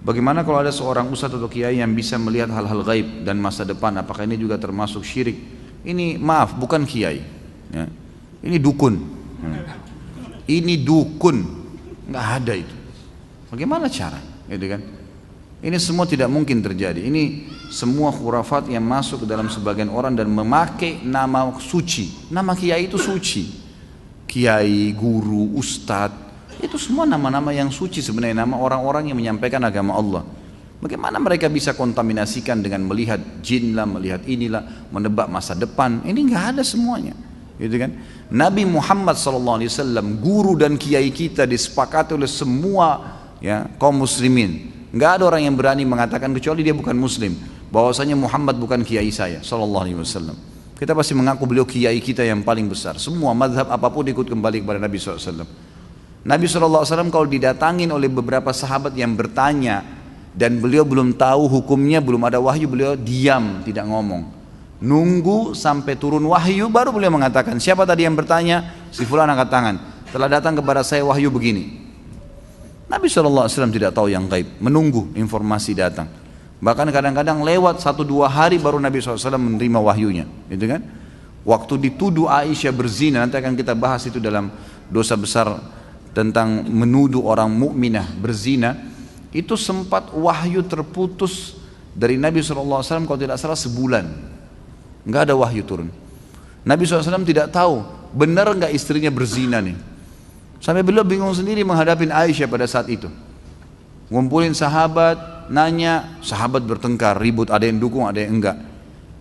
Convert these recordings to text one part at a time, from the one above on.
Bagaimana kalau ada seorang ustadz atau kiai yang bisa melihat hal-hal gaib dan masa depan? Apakah ini juga termasuk syirik? Ini maaf, bukan kiai, ya. Ini dukun. Ini dukun, nggak ada itu. Bagaimana cara? Gitu kan? Ini semua tidak mungkin terjadi. Ini semua khurafat yang masuk ke dalam sebagian orang dan memakai nama suci. Nama kiai itu suci. Kiai, guru, ustadz, itu semua nama-nama yang suci sebenarnya, nama orang-orang yang menyampaikan agama Allah. Bagaimana mereka bisa kontaminasikan dengan melihat jin lah, melihat inilah, menebak masa depan? Ini nggak ada semuanya, gitu kan? Nabi Muhammad SAW, guru dan kiai kita, disepakati oleh semua ya kaum muslimin. Nggak ada orang yang berani mengatakan, kecuali dia bukan muslim, bahwasanya Muhammad bukan kiai saya SAW. Kita pasti mengaku beliau kiai kita yang paling besar. Semua mazhab apapun ikut kembali kepada Nabi SAW. Nabi SAW kalau didatangin oleh beberapa sahabat yang bertanya dan beliau belum tahu hukumnya, belum ada wahyu, beliau diam, tidak ngomong. Nunggu sampai turun wahyu baru beliau mengatakan, siapa tadi yang bertanya? Si fulan angkat tangan. Telah datang kepada saya wahyu begini. Nabi SAW tidak tahu yang gaib, menunggu informasi datang. Bahkan kadang-kadang lewat 1-2 hari baru Nabi SAW menerima wahyunya, gitu kan? Waktu dituduh Aisyah berzina, nanti akan kita bahas itu dalam dosa besar tentang menuduh orang mukminah berzina, itu sempat wahyu terputus dari Nabi SAW kalau tidak salah sebulan, nggak ada wahyu turun. Nabi SAW tidak tahu benar nggak istrinya berzina nih. Sampai beliau bingung sendiri menghadapi Aisyah pada saat itu. Ngumpulin sahabat, nanya, sahabat bertengkar, ribut, ada yang dukung, ada yang enggak.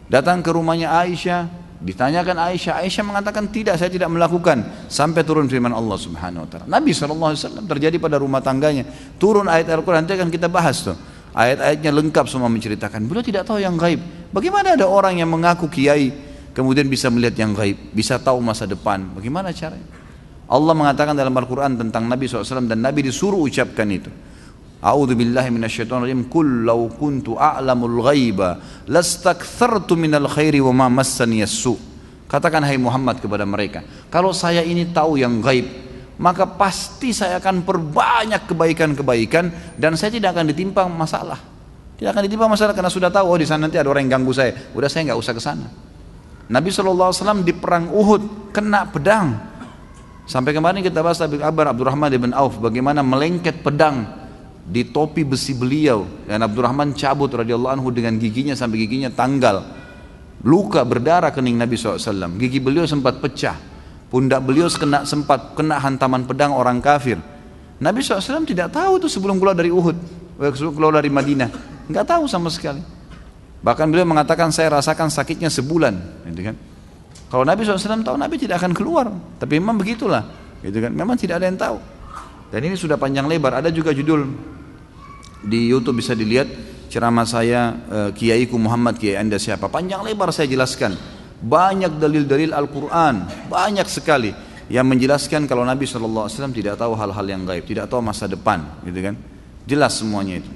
Datang ke rumahnya Aisyah, ditanyakan Aisyah, Aisyah mengatakan tidak, saya tidak melakukan. Sampai turun firman Allah Subhanahu Wa Taala. Nabi SAW terjadi pada rumah tangganya. Turun ayat Al-Quran, nanti akan kita bahas tuh. Ayat-ayatnya lengkap semua menceritakan. Beliau tidak tahu yang gaib. Bagaimana ada orang yang mengaku kiai, kemudian bisa melihat yang gaib, bisa tahu masa depan? Bagaimana caranya? Allah mengatakan dalam Al-Quran tentang Nabi SAW, dan Nabi disuruh ucapkan itu. A'udzu billahi minasyaitonir rajim. Qul law kuntu a'lamul ghaiba lastakthartu minal khairi wa ma massani as-su. Katakan hai Muhammad kepada mereka, kalau saya ini tahu yang gaib, maka pasti saya akan perbanyak kebaikan-kebaikan dan saya tidak akan ditimpa masalah. Tidak akan ditimpa masalah karena sudah tahu, oh di sana nanti ada orang yang ganggu saya. Udah, saya nggak usah ke sana. Nabi SAW di perang Uhud kena pedang. Sampai kemarin kita bahas kabar Abdurrahman bin Auf, bagaimana melengket pedang di topi besi beliau, dan Abdurrahman cabut radhiyallahu anhu dengan giginya sampai giginya tanggal, luka berdarah kening Nabi SAW. Gigi beliau sempat pecah, pundak beliau sempat kena hantaman pedang orang kafir. Nabi SAW tidak tahu itu sebelum keluar dari Uhud, sebelum keluar dari Madinah, nggak tahu sama sekali. Bahkan beliau mengatakan, saya rasakan sakitnya sebulan, gitu kan? Kalau Nabi SAW tahu, Nabi tidak akan keluar. Tapi memang begitulah, gitu kan? Memang tidak ada yang tahu. Dan ini sudah panjang lebar. Ada juga judul di YouTube, bisa dilihat ceramah saya, Kiaiku Muhammad, Kiai Anda siapa? Panjang lebar saya jelaskan. Banyak dalil-dalil Al-Quran, banyak sekali yang menjelaskan kalau Nabi SAW tidak tahu hal-hal yang gaib, tidak tahu masa depan, gitu kan? Jelas semuanya itu.